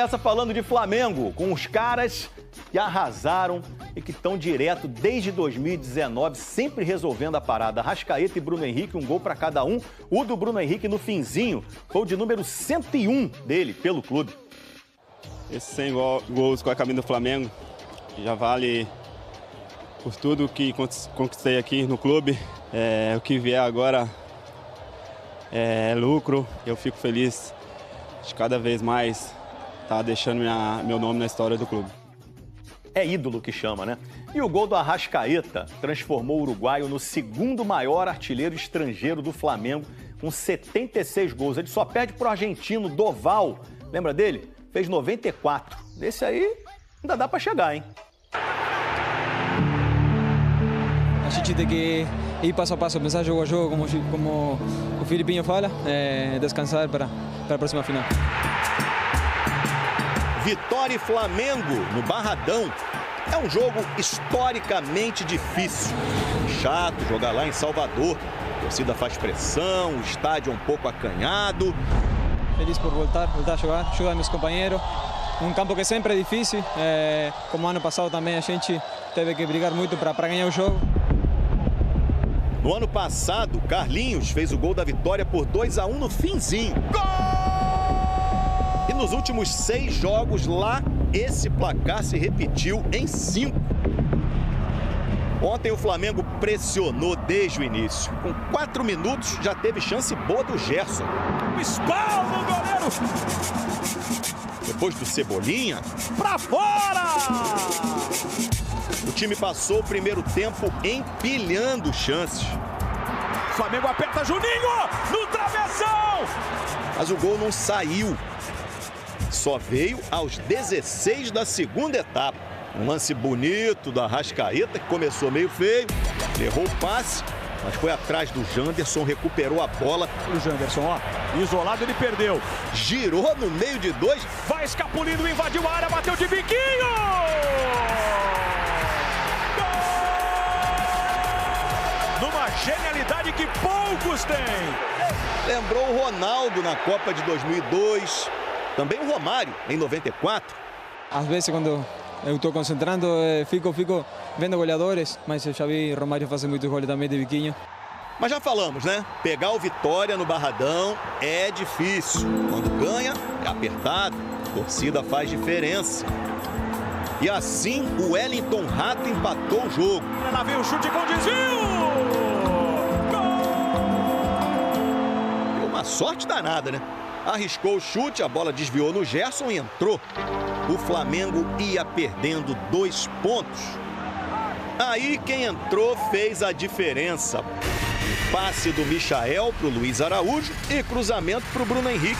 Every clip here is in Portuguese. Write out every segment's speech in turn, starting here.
começa falando de Flamengo, com os caras que arrasaram e que estão direto desde 2019, sempre resolvendo a parada. Arrascaeta e Bruno Henrique, um gol para cada um. O do Bruno Henrique no finzinho foi o de número 101 dele pelo clube. Esses 100 gols com a camisa do Flamengo já vale por tudo que conquistei aqui no clube. O que vier agora é lucro. Eu fico feliz de cada vez mais estar deixando meu nome na história do clube. É ídolo que chama, né? E o gol do Arrascaeta transformou o uruguaio no segundo maior artilheiro estrangeiro do Flamengo, com 76 gols. Ele só perde pro argentino Doval. Lembra dele? Fez 94. Desse aí ainda dá para chegar, hein? A gente tem que ir passo a passo, pensar jogo a jogo, como o Filipinho fala, descansar para a próxima final. Vitória e Flamengo no Barradão. É um jogo historicamente difícil. Chato jogar lá em Salvador. A torcida faz pressão, o estádio é um pouco acanhado. Feliz por voltar a jogar, ajudar meus companheiros. Um campo que sempre é difícil. Como ano passado também a gente teve que brigar muito para ganhar o jogo. No ano passado, Carlinhos fez o gol da vitória por 2-1 no finzinho. Gol! E nos últimos 6 jogos lá, esse placar se repetiu em 5. Ontem o Flamengo pressionou desde o início. Com 4 minutos já teve chance boa do Gerson. Espalma o goleiro! Depois do Cebolinha, pra fora! O time passou o primeiro tempo empilhando chances. Flamengo aperta Juninho no travessão! Mas o gol não saiu. Só veio aos 16 da segunda etapa. Um lance bonito da Arrascaeta, que começou meio feio, errou o passe, mas foi atrás do Janderson, recuperou a bola. O Janderson, ó, isolado, ele perdeu. Girou no meio de 2. Vai escapulindo, invadiu a área, bateu de biquinho! Numa genialidade que poucos têm. Lembrou o Ronaldo na Copa de 2002, também o Romário em 94. Às vezes quando eu estou concentrando, fico vendo goleadores, mas eu já vi Romário fazer muitos goles também de biquinho. Mas já falamos, né? Pegar o Vitória no Barradão é difícil. Quando ganha, é apertado. A torcida faz diferença. E assim, o Wellington Rato empatou o jogo. Lá vem o chute com desvio! Deu uma sorte danada, né? Arriscou o chute, a bola desviou no Gerson e entrou. O Flamengo ia perdendo 2 pontos. Aí quem entrou fez a diferença. Passe do Michael para o Luiz Araújo e cruzamento para o Bruno Henrique.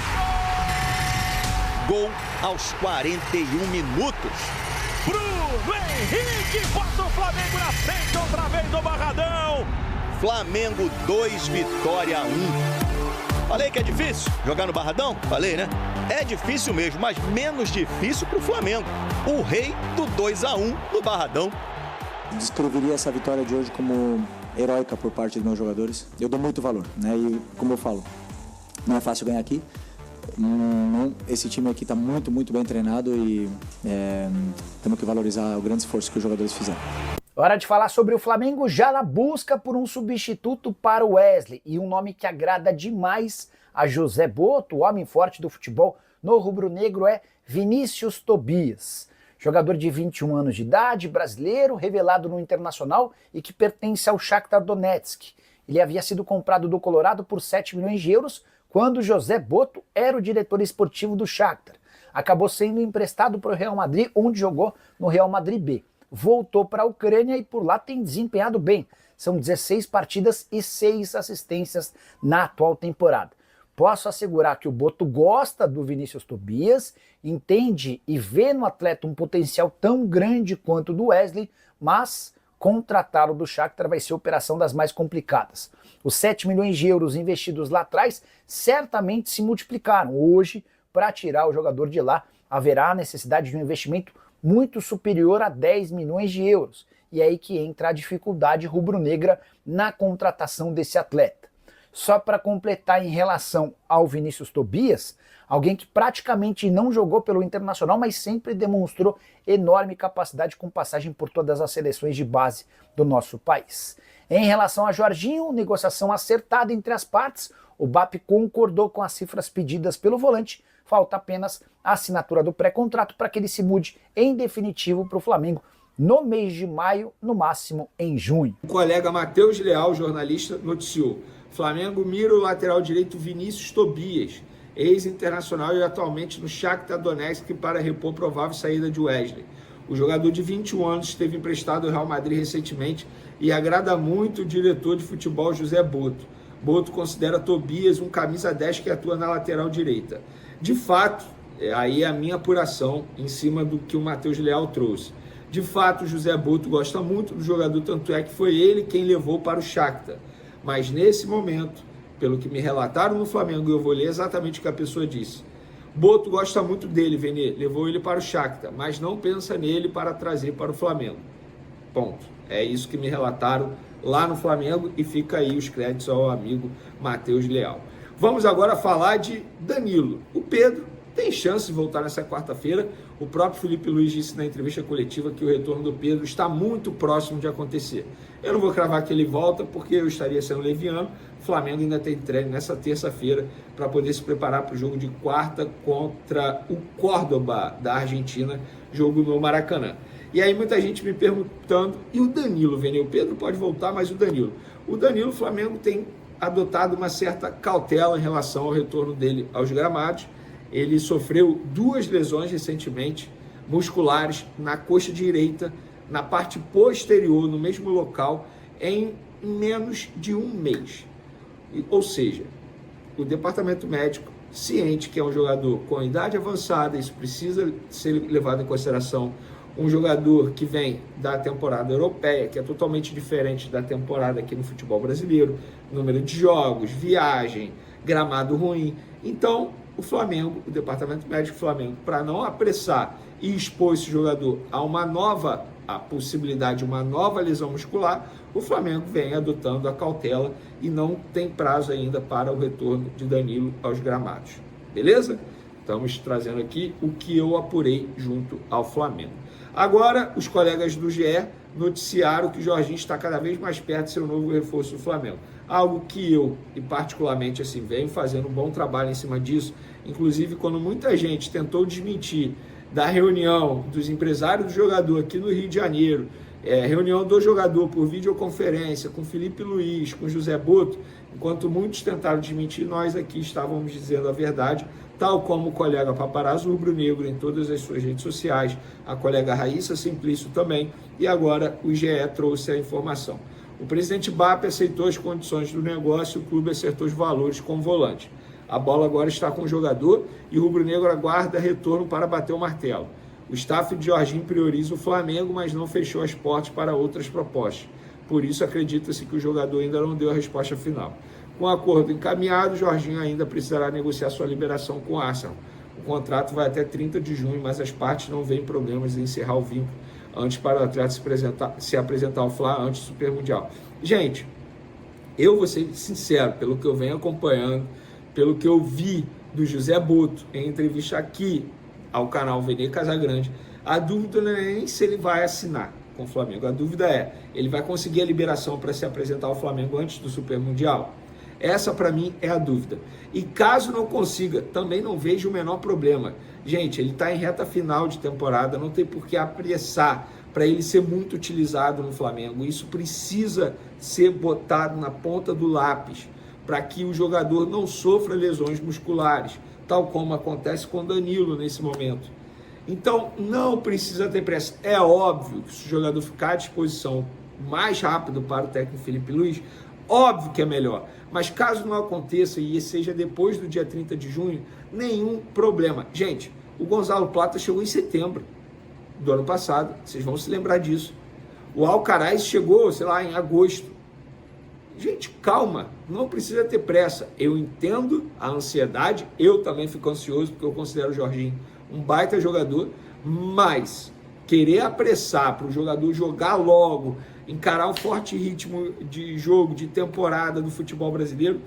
Gol aos 41 minutos. Bruno Henrique bota o Flamengo na frente outra vez do Barradão. Flamengo 2, Vitória 1. Falei que é difícil jogar no Barradão? Falei, né? É difícil mesmo, mas menos difícil para o Flamengo. O rei do 2-1 no Barradão. Descreveria essa vitória de hoje como heróica por parte dos meus jogadores. Eu dou muito valor, né? E como eu falo, não é fácil ganhar aqui. Esse time aqui está muito bem treinado e temos que valorizar o grande esforço que os jogadores fizeram. Hora de falar sobre o Flamengo já na busca por um substituto para o Wesley e um nome que agrada demais a José Botto, o homem forte do futebol no rubro-negro é Vinícius Tobias. Jogador de 21 anos de idade, brasileiro, revelado no Internacional e que pertence ao Shakhtar Donetsk. Ele havia sido comprado do Colorado por 7 milhões de euros quando José Botto era o diretor esportivo do Shakhtar. Acabou sendo emprestado para o Real Madrid, onde jogou no Real Madrid B. Voltou para a Ucrânia e por lá tem desempenhado bem. São 16 partidas e 6 assistências na atual temporada. Posso assegurar que o Botto gosta do Vinícius Tobias, entende e vê no atleta um potencial tão grande quanto o do Wesley, mas contratá-lo do Shakhtar vai ser a operação das mais complicadas. Os 7 milhões de euros investidos lá atrás certamente se multiplicaram. Hoje, para tirar o jogador de lá, haverá a necessidade de um investimento muito superior a 10 milhões de euros. E é aí que entra a dificuldade rubro-negra na contratação desse atleta. Só para completar em relação ao Vinícius Tobias, alguém que praticamente não jogou pelo Internacional, mas sempre demonstrou enorme capacidade com passagem por todas as seleções de base do nosso país. Em relação a Jorginho, negociação acertada entre as partes, o BAP concordou com as cifras pedidas pelo volante, falta apenas a assinatura do pré-contrato para que ele se mude em definitivo para o Flamengo no mês de maio, no máximo em junho. O colega Matheus Leal, jornalista, noticiou: Flamengo mira o lateral direito Vinícius Tobias, ex-internacional e atualmente no Shakhtar Donetsk, para repor provável saída de Wesley. O jogador de 21 anos esteve emprestado ao Real Madrid recentemente e agrada muito o diretor de futebol José Boto. Boto considera Tobias um camisa 10 que atua na lateral direita. De fato, aí é a minha apuração em cima do que o Matheus Leal trouxe. De fato, o José Boto gosta muito do jogador, tanto é que foi ele quem levou para o Shakhtar. Mas nesse momento, pelo que me relataram no Flamengo, eu vou ler exatamente o que a pessoa disse. Boto gosta muito dele, Vene, levou ele para o Shakhtar, mas não pensa nele para trazer para o Flamengo. Ponto. É isso que me relataram lá no Flamengo e fica aí os créditos ao amigo Matheus Leal. Vamos agora falar de Danilo. O Pedro tem chance de voltar nessa quarta-feira. O próprio Felipe Luiz disse na entrevista coletiva que o retorno do Pedro está muito próximo de acontecer. Eu não vou cravar que ele volta porque eu estaria sendo leviano. O Flamengo ainda tem treino nessa terça-feira para poder se preparar para o jogo de quarta contra o Córdoba da Argentina, jogo no Maracanã. E aí muita gente me perguntando, e o Danilo, Vene? O Pedro pode voltar, mas o Danilo? O Danilo, o Flamengo tem adotado uma certa cautela em relação ao retorno dele aos gramados. Ele sofreu 2 lesões recentemente, musculares, na coxa direita, na parte posterior, no mesmo local, em menos de um mês. Ou seja, o departamento médico, ciente que é um jogador com idade avançada, isso precisa ser levado em consideração, um jogador que vem da temporada europeia, que é totalmente diferente da temporada aqui no futebol brasileiro, número de jogos, viagem, gramado ruim. Então, o Flamengo, o departamento médico do Flamengo, para não apressar e expor esse jogador a possibilidade de uma nova lesão muscular, o Flamengo vem adotando a cautela e não tem prazo ainda para o retorno de Danilo aos gramados. Beleza? Estamos trazendo aqui o que eu apurei junto ao Flamengo. Agora, os colegas do GE noticiaram que o Jorginho está cada vez mais perto de ser o novo reforço do Flamengo. Algo que eu, e particularmente assim, venho fazendo um bom trabalho em cima disso. Inclusive, quando muita gente tentou desmentir da reunião dos empresários do jogador aqui no Rio de Janeiro, reunião do jogador por videoconferência com Felipe Luiz, com José Boto, enquanto muitos tentaram desmentir, nós aqui estávamos dizendo a verdade, tal como o colega Paparazzo Rubro-Negro em todas as suas redes sociais, a colega Raíssa Simplício também, e agora o GE trouxe a informação. O presidente BAP aceitou as condições do negócio e o clube acertou os valores com o volante. A bola agora está com o jogador e o Rubro-Negro aguarda retorno para bater o martelo. O staff de Jorginho prioriza o Flamengo, mas não fechou as portas para outras propostas. Por isso, acredita-se que o jogador ainda não deu a resposta final. Com o acordo encaminhado, Jorginho ainda precisará negociar sua liberação com o Arsenal. O contrato vai até 30 de junho, mas as partes não veem problemas em encerrar o vínculo antes para o atleta se apresentar ao Fla antes do Super Mundial. Gente, eu vou ser sincero, pelo que eu venho acompanhando, pelo que eu vi do José Boto em entrevista aqui ao canal Vene Casagrande, a dúvida não é nem se ele vai assinar com o Flamengo, a dúvida é, ele vai conseguir a liberação para se apresentar ao Flamengo antes do Super Mundial? Essa para mim é a dúvida. E caso não consiga, também não vejo o menor problema. Gente, ele está em reta final de temporada, não tem por que apressar para ele ser muito utilizado no Flamengo. Isso precisa ser botado na ponta do lápis para que o jogador não sofra lesões musculares, tal como acontece com Danilo nesse momento. Então, não precisa ter pressa. É óbvio que se o jogador ficar à disposição mais rápido para o técnico Felipe Luiz, óbvio que é melhor. Mas caso não aconteça e seja depois do dia 30 de junho, nenhum problema. Gente, o Gonzalo Plata chegou em setembro do ano passado, vocês vão se lembrar disso. O Alcaraz chegou, sei lá, em agosto. Gente, calma, não precisa ter pressa. Eu entendo a ansiedade, eu também fico ansioso, porque eu considero o Jorginho um baita jogador, mas querer apressar para o jogador jogar logo, encarar o forte ritmo de jogo, de temporada do futebol brasileiro,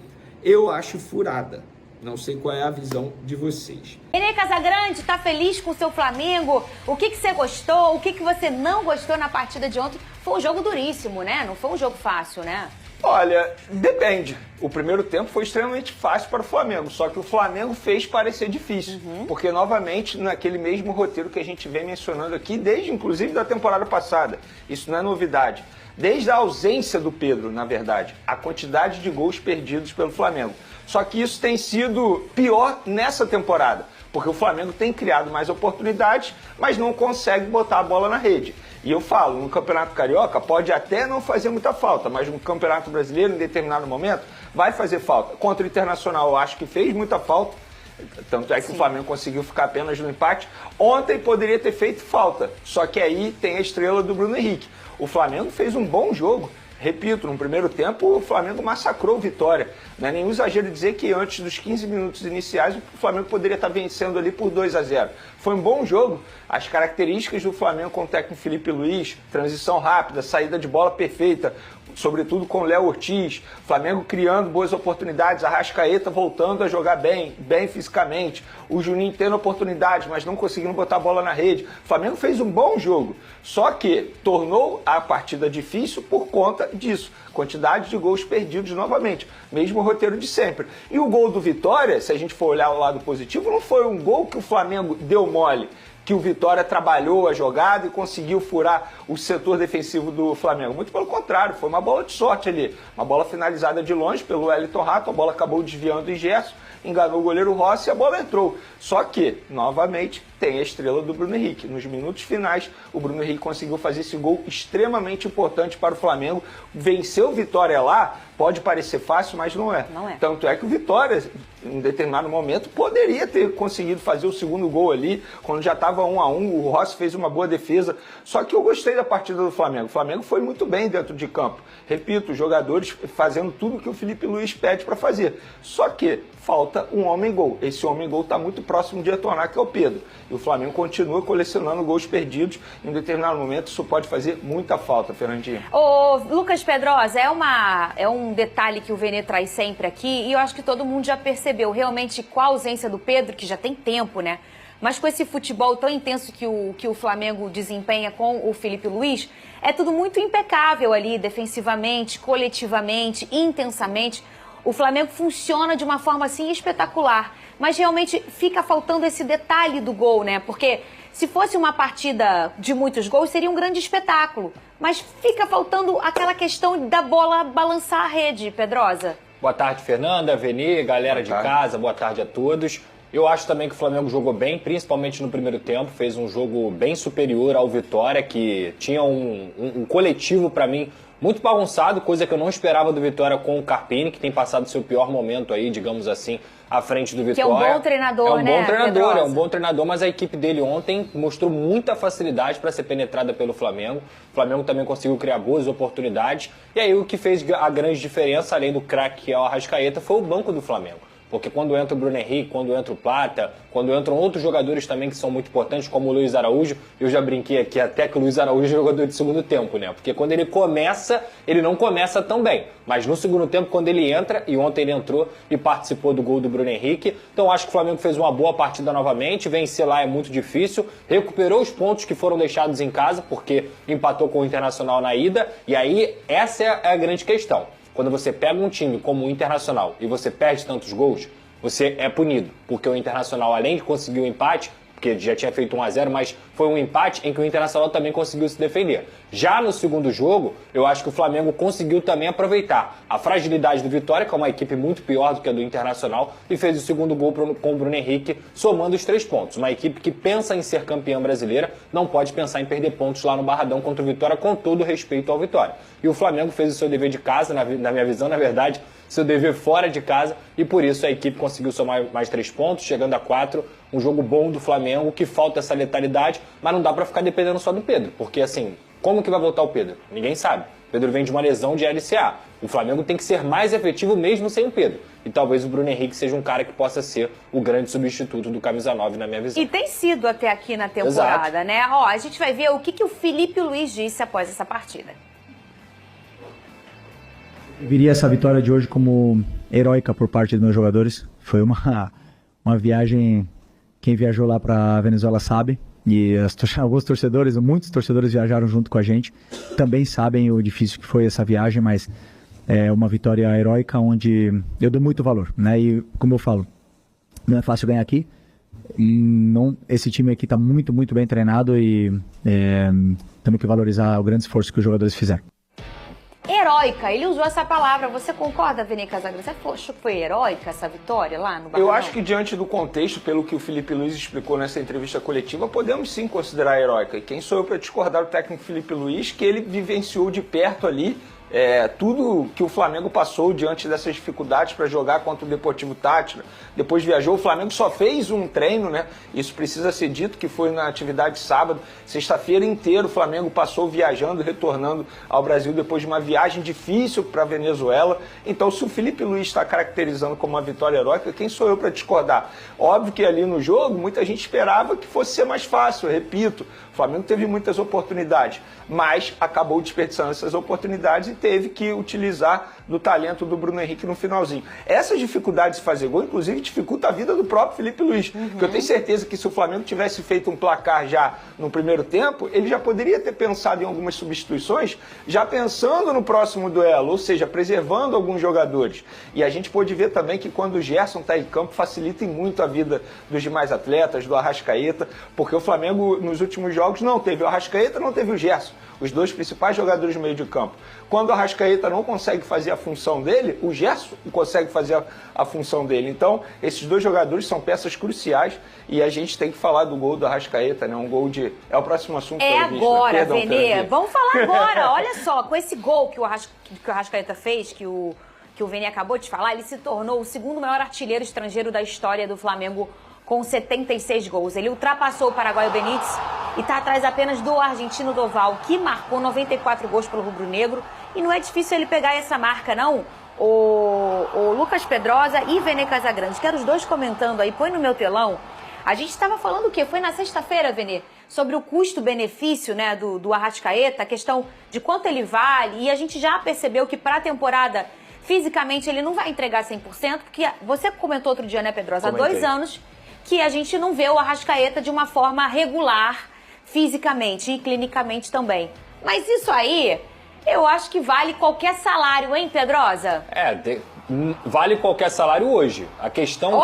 Eu acho furada. Não sei qual é a visão de vocês. Renê Casagrande, tá feliz com o seu Flamengo? O que você gostou? O que você não gostou na partida de ontem? Foi um jogo duríssimo, né? Não foi um jogo fácil, né? Olha, depende. O primeiro tempo foi extremamente fácil para o Flamengo, só que o Flamengo fez parecer difícil. Porque, novamente, naquele mesmo roteiro que a gente vem mencionando aqui, desde, inclusive, da temporada passada. Isso não é novidade. Desde a ausência do Pedro, na verdade, a quantidade de gols perdidos pelo Flamengo. Só que isso tem sido pior nessa temporada, porque o Flamengo tem criado mais oportunidades, mas não consegue botar a bola na rede. E eu falo, no Campeonato Carioca pode até não fazer muita falta, mas no Campeonato Brasileiro, em determinado momento, vai fazer falta. Contra o Internacional, eu acho que fez muita falta, tanto é que o Flamengo conseguiu ficar apenas no empate. Ontem poderia ter feito falta, só que aí tem a estrela do Bruno Henrique. O Flamengo fez um bom jogo. Repito, no primeiro tempo o Flamengo massacrou o Vitória. Não é nenhum exagero dizer que antes dos 15 minutos iniciais o Flamengo poderia estar vencendo ali por 2-0. Foi um bom jogo. As características do Flamengo com o técnico Felipe Luiz, transição rápida, saída de bola perfeita, sobretudo com o Léo Ortiz, Flamengo criando boas oportunidades, Arrascaeta voltando a jogar bem fisicamente, o Juninho tendo oportunidades, mas não conseguindo botar a bola na rede. O Flamengo fez um bom jogo, só que tornou a partida difícil por conta disso. Quantidade de gols perdidos novamente, mesmo roteiro de sempre. E o gol do Vitória, se a gente for olhar o lado positivo, não foi um gol que o Flamengo deu mole, que o Vitória trabalhou a jogada e conseguiu furar o setor defensivo do Flamengo. Muito pelo contrário, foi uma bola de sorte ali. Uma bola finalizada de longe pelo Wellington Rato, a bola acabou desviando em Gerson, enganou o goleiro Rossi e a bola entrou. Só que, novamente, tem a estrela do Bruno Henrique. Nos minutos finais, o Bruno Henrique conseguiu fazer esse gol extremamente importante para o Flamengo. Vencer o Vitória lá pode parecer fácil, mas não é. Não é. Tanto é que o Vitória, em determinado momento, poderia ter conseguido fazer o segundo gol ali, quando já estava 1-1, o Rossi fez uma boa defesa. Só que eu gostei da partida do Flamengo. O Flamengo foi muito bem dentro de campo. Repito, os jogadores fazendo tudo que o Felipe Luiz pede para fazer. Só que falta um homem-gol. Esse homem-gol está muito próximo de retornar, que é o Pedro. E o Flamengo continua colecionando gols perdidos. Em um determinado momento, isso pode fazer muita falta, Fernandinha. Ô, Lucas Pedrosa, é um detalhe que o Vene traz sempre aqui, e eu acho que todo mundo já percebeu realmente com a ausência do Pedro, que já tem tempo, né? Mas com esse futebol tão intenso que o Flamengo desempenha com o Felipe Luiz, é tudo muito impecável ali, defensivamente, coletivamente, intensamente. O Flamengo funciona de uma forma assim espetacular, mas realmente fica faltando esse detalhe do gol, né? Porque se fosse uma partida de muitos gols, seria um grande espetáculo. Mas fica faltando aquela questão da bola balançar a rede, Pedrosa. Boa tarde, Fernanda, Vene, galera de casa, boa tarde a todos. Eu acho também que o Flamengo jogou bem, principalmente no primeiro tempo, fez um jogo bem superior ao Vitória, que tinha um coletivo, para mim, muito bagunçado, coisa que eu não esperava do Vitória com o Carpini, que tem passado seu pior momento aí, digamos assim, à frente do Vitória. Que é um bom treinador, né? É um bom treinador, Pedrosa? é um bom treinador, mas a equipe dele ontem mostrou muita facilidade para ser penetrada pelo Flamengo. O Flamengo também conseguiu criar boas oportunidades. E aí o que fez a grande diferença, além do craque que é o Arrascaeta, foi o banco do Flamengo. Porque quando entra o Bruno Henrique, quando entra o Plata, quando entram outros jogadores também que são muito importantes, como o Luiz Araújo, eu já brinquei aqui até que o Luiz Araújo é jogador de segundo tempo, né? Porque quando ele começa, ele não começa tão bem. Mas no segundo tempo, quando ele entra, e ontem ele entrou e participou do gol do Bruno Henrique, então acho que o Flamengo fez uma boa partida novamente, vencer lá é muito difícil, recuperou os pontos que foram deixados em casa, porque empatou com o Internacional na ida, e aí essa é a grande questão. Quando você pega um time como o Internacional e você perde tantos gols, você é punido. Porque o Internacional, além de conseguir o empate, porque já tinha feito 1-0, mas foi um empate em que o Internacional também conseguiu se defender. Já no segundo jogo, eu acho que o Flamengo conseguiu também aproveitar a fragilidade do Vitória, que é uma equipe muito pior do que a do Internacional, e fez o segundo gol com o Bruno Henrique, somando os 3 pontos. Uma equipe que pensa em ser campeã brasileira não pode pensar em perder pontos lá no Barradão contra o Vitória, com todo o respeito ao Vitória. E o Flamengo fez o seu dever de casa, na minha visão, na verdade, seu dever fora de casa, e por isso a equipe conseguiu somar mais 3 pontos, chegando a 4, um jogo bom do Flamengo, que falta essa letalidade, mas não dá pra ficar dependendo só do Pedro, porque assim, como que vai voltar o Pedro? Ninguém sabe. O Pedro vem de uma lesão de LCA. O Flamengo tem que ser mais efetivo mesmo sem o Pedro. E talvez o Bruno Henrique seja um cara que possa ser o grande substituto do camisa 9, na minha visão. E tem sido até aqui na temporada, Exato. né? Ó, a gente vai ver o que o Felipe Luiz disse após essa partida. Eu viria essa vitória de hoje como heróica por parte dos meus jogadores. Foi uma viagem, quem viajou lá para Venezuela sabe, e alguns torcedores, muitos torcedores viajaram junto com a gente, também sabem o difícil que foi essa viagem, mas é uma vitória heróica onde eu dou muito valor, né? E como eu falo, não é fácil ganhar aqui. Esse time aqui está muito, muito bem treinado e temos que valorizar o grande esforço que os jogadores fizeram. Heróica, ele usou essa palavra. Você concorda, Vene Casagrande? Você achou que foi heróica essa vitória lá no Barcelona? Eu acho que diante do contexto, pelo que o Felipe Luiz explicou nessa entrevista coletiva, podemos sim considerar heróica. E quem sou eu para discordar do técnico Felipe Luiz, que ele vivenciou de perto ali tudo que o Flamengo passou diante dessas dificuldades para jogar contra o Deportivo Táchira. Depois viajou, o Flamengo só fez um treino, né? Isso precisa ser dito, que foi na atividade sábado. Sexta-feira inteira o Flamengo passou viajando, retornando ao Brasil depois de uma viagem difícil para a Venezuela. Então, se o Felipe Luiz está caracterizando como uma vitória heróica, quem sou eu para discordar? Óbvio que ali no jogo, muita gente esperava que fosse ser mais fácil, eu repito. O Flamengo teve muitas oportunidades, mas acabou desperdiçando essas oportunidades e teve que utilizar do talento do Bruno Henrique no finalzinho. Essas dificuldades de fazer gol, inclusive, dificulta a vida do próprio Felipe Luiz. Porque eu tenho certeza que se o Flamengo tivesse feito um placar já no primeiro tempo, ele já poderia ter pensado em algumas substituições, já pensando no próximo duelo, ou seja, preservando alguns jogadores. E a gente pôde ver também que quando o Gerson está em campo, facilita muito a vida dos demais atletas, do Arrascaeta, porque o Flamengo, nos últimos jogos, não teve o Arrascaeta, não teve o Gerson, os dois principais jogadores no meio de campo. Quando o Arrascaeta não consegue fazer a função dele, o Gerson consegue fazer a função dele. Então, esses dois jogadores são peças cruciais e a gente tem que falar do gol do Arrascaeta, né? Um gol de... É o próximo assunto. Agora, Vene. Vamos falar agora. Olha só, com esse gol que o Arrascaeta fez, que o Vene acabou de falar, ele se tornou o segundo maior artilheiro estrangeiro da história do Flamengo, com 76 gols. Ele ultrapassou o paraguaio Benítez e está atrás apenas do argentino Doval, que marcou 94 gols pelo rubro-negro. E não é difícil ele pegar essa marca, não. O Lucas Pedrosa e Vene Casagrande, quero os dois comentando aí, põe no meu telão. A gente estava falando o quê? Foi na sexta-feira, Vene, sobre o custo-benefício, né, do Arrascaeta, a questão de quanto ele vale, e a gente já percebeu que para a temporada, fisicamente, ele não vai entregar 100%, porque você comentou outro dia, né, Pedrosa, há 2 anos, que a gente não vê o Arrascaeta de uma forma regular, fisicamente e clinicamente também. Mas isso aí, eu acho que vale qualquer salário, hein, Pedrosa? Vale qualquer salário hoje. A questão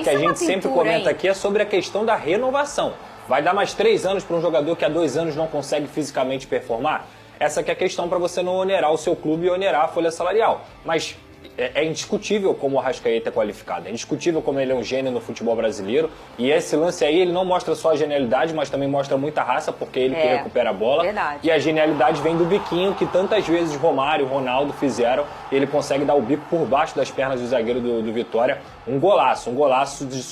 que a gente sempre comenta aqui é sobre a questão da renovação. Vai dar mais 3 anos para um jogador que há 2 anos não consegue fisicamente performar? Essa que é a questão para você não onerar o seu clube e onerar a folha salarial. Mas é indiscutível como o Arrascaeta é qualificado, é indiscutível como ele é um gênio no futebol brasileiro, e esse lance aí, ele não mostra só a genialidade, mas também mostra muita raça, porque ele que recupera a bola, e a genialidade vem do biquinho que tantas vezes Romário e Ronaldo fizeram, e ele consegue dar o bico por baixo das pernas do zagueiro do Vitória, um golaço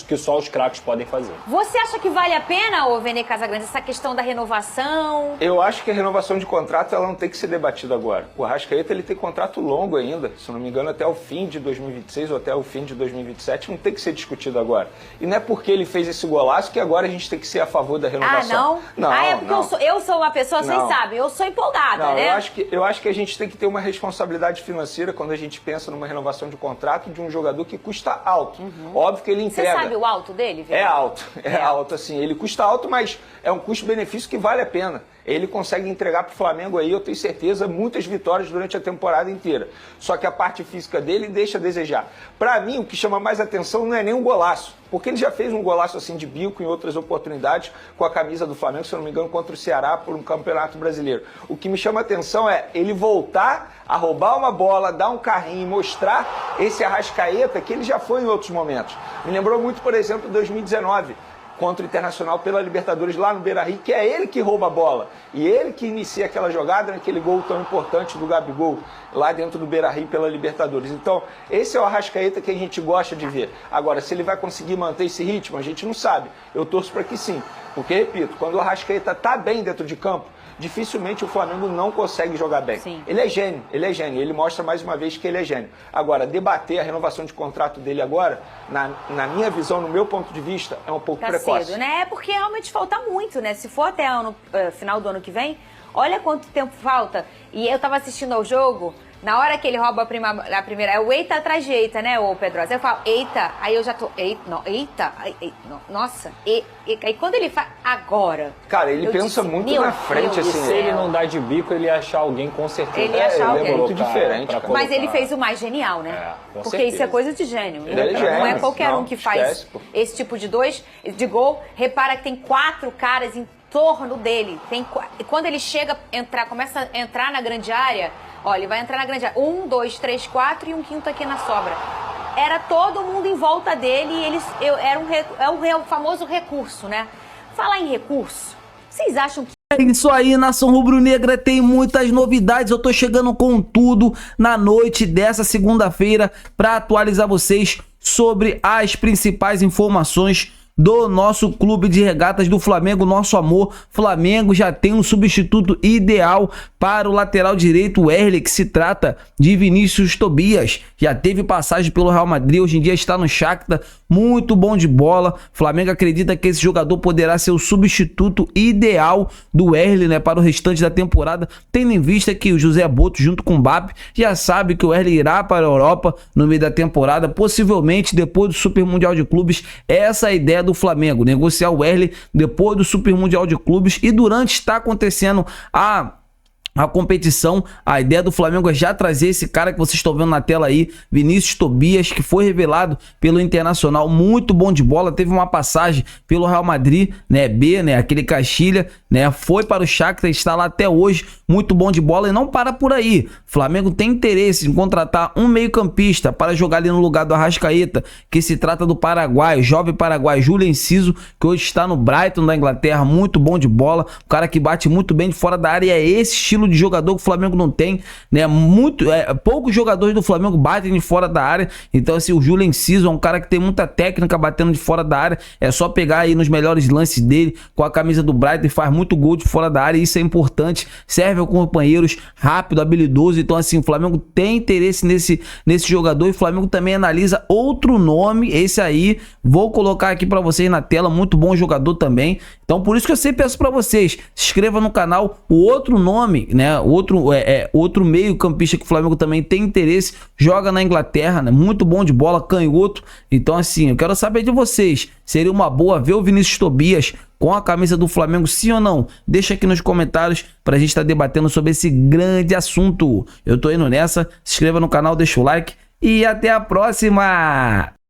que só os craques podem fazer. Você acha que vale a pena, ô Vene Casagrande, essa questão da renovação? Eu acho que a renovação de contrato ela não tem que ser debatida agora. O Arrascaeta ele tem contrato longo ainda, se não me engano até o fim de 2026 ou até o fim de 2027, não tem que ser discutido agora. E não é porque ele fez esse golaço que agora a gente tem que ser a favor da renovação. Não? É porque eu sou uma pessoa, vocês sabem, eu sou empolgada, né? Eu acho que a gente tem que ter uma responsabilidade financeira quando a gente pensa numa renovação de contrato de um jogador que custa alto. Óbvio que ele entrega. Você sabe o alto dele, Vene? É alto, assim. Ele custa alto, mas é um custo-benefício que vale a pena. Ele consegue entregar para o Flamengo aí, eu tenho certeza, muitas vitórias durante a temporada inteira. Só que a parte física dele deixa a desejar. Para mim, o que chama mais atenção não é nem um golaço, porque ele já fez um golaço assim de bico em outras oportunidades com a camisa do Flamengo, se eu não me engano, contra o Ceará por um campeonato brasileiro. O que me chama atenção é ele voltar a roubar uma bola, dar um carrinho e mostrar esse Arrascaeta que ele já foi em outros momentos. Me lembrou muito, por exemplo, 2019. Contra o Internacional pela Libertadores lá no Beira-Rio, que é ele que rouba a bola. E ele que inicia aquela jogada naquele gol tão importante do Gabigol, lá dentro do Beira-Rio pela Libertadores. Então, esse é o Arrascaeta que a gente gosta de ver. Agora, se ele vai conseguir manter esse ritmo, a gente não sabe. Eu torço para que sim. Porque, repito, quando o Arrascaeta está bem dentro de campo, dificilmente o Flamengo não consegue jogar bem. Sim. Ele é gênio, ele mostra mais uma vez que ele é gênio. Agora, debater a renovação de contrato dele agora, na minha visão, no meu ponto de vista, é um pouco precoce. Cedo, né? É porque realmente falta muito, né? Se for até final do ano que vem, olha quanto tempo falta. E eu tava assistindo ao jogo, Na hora que ele rouba a primeira, é o eita atrás de eita, né, ô Pedrosa? Eu falo, eita, aí eu já tô, nossa, aí quando ele faz, agora. Cara, ele pensa disse, muito na frente, assim. Se ele não dá de bico, ele ia achar alguém com certeza. Ele ia achar alguém. É muito diferente, cara. Mas ele fez o mais genial, né? Com Porque certeza. isso é coisa de gênio. Ele é Não gênio. é qualquer Não, um que faz esquece, pô. esse tipo de gol. Repara que tem 4 caras em torno dele. Quando ele começa a entrar na grande área, olha, ele vai entrar na grande área. 1, 2, 3, 4 e um quinto aqui na sobra. Era todo mundo em volta dele e era o famoso recurso, né? Falar em recurso, vocês acham que É isso aí, nação rubro-negra, tem muitas novidades. Eu tô chegando com tudo na noite dessa segunda-feira para atualizar vocês sobre as principais informações do nosso clube de regatas do Flamengo, nosso amor. Flamengo já tem um substituto ideal para o lateral direito, o Wesley, que se trata de Vinícius Tobias. Já teve passagem pelo Real Madrid, hoje em dia está no Shakhtar, muito bom de bola. Flamengo acredita que esse jogador poderá ser o substituto ideal do Wesley, né, para o restante da temporada, tendo em vista que o José Boto, junto com o Mbappé, já sabe que o Wesley irá para a Europa no meio da temporada, possivelmente depois do Super Mundial de Clubes. Essa é a ideia do Flamengo, negociar o Wesley depois do Super Mundial de Clubes, e durante está acontecendo a competição, a ideia do Flamengo é já trazer esse cara que vocês estão vendo na tela aí, Vinícius Tobias, que foi revelado pelo Internacional, muito bom de bola, teve uma passagem pelo Real Madrid, né, B, né, aquele Castilha, né, foi para o Shakhtar, está lá até hoje, muito bom de bola, e não para por aí. Flamengo tem interesse em contratar um meio-campista para jogar ali no lugar do Arrascaeta, que se trata do Paraguai, jovem Paraguai, Júlio Enciso, que hoje está no Brighton da Inglaterra, muito bom de bola, um cara que bate muito bem de fora da área, e é esse estilo de jogador que o Flamengo não tem, né? Poucos jogadores do Flamengo batem de fora da área, então assim, o Júlio Enciso é um cara que tem muita técnica batendo de fora da área, é só pegar aí nos melhores lances dele com a camisa do Brighton, e faz muito gol de fora da área, e isso é importante, serve aos companheiros, rápido, habilidoso. Então assim, o Flamengo tem interesse nesse jogador, e o Flamengo também analisa outro nome, esse aí, vou colocar aqui pra vocês na tela, muito bom jogador também. Então por isso que eu sempre peço pra vocês, se inscreva no canal. O outro nome, né, outro meio campista que o Flamengo também tem interesse, joga na Inglaterra, né, muito bom de bola, canhoto. Então assim, eu quero saber de vocês, seria uma boa ver o Vinícius Tobias com a camisa do Flamengo, sim ou não? Deixa aqui nos comentários pra gente estar debatendo sobre esse grande assunto. Eu tô indo nessa, se inscreva no canal, deixa o like e até a próxima!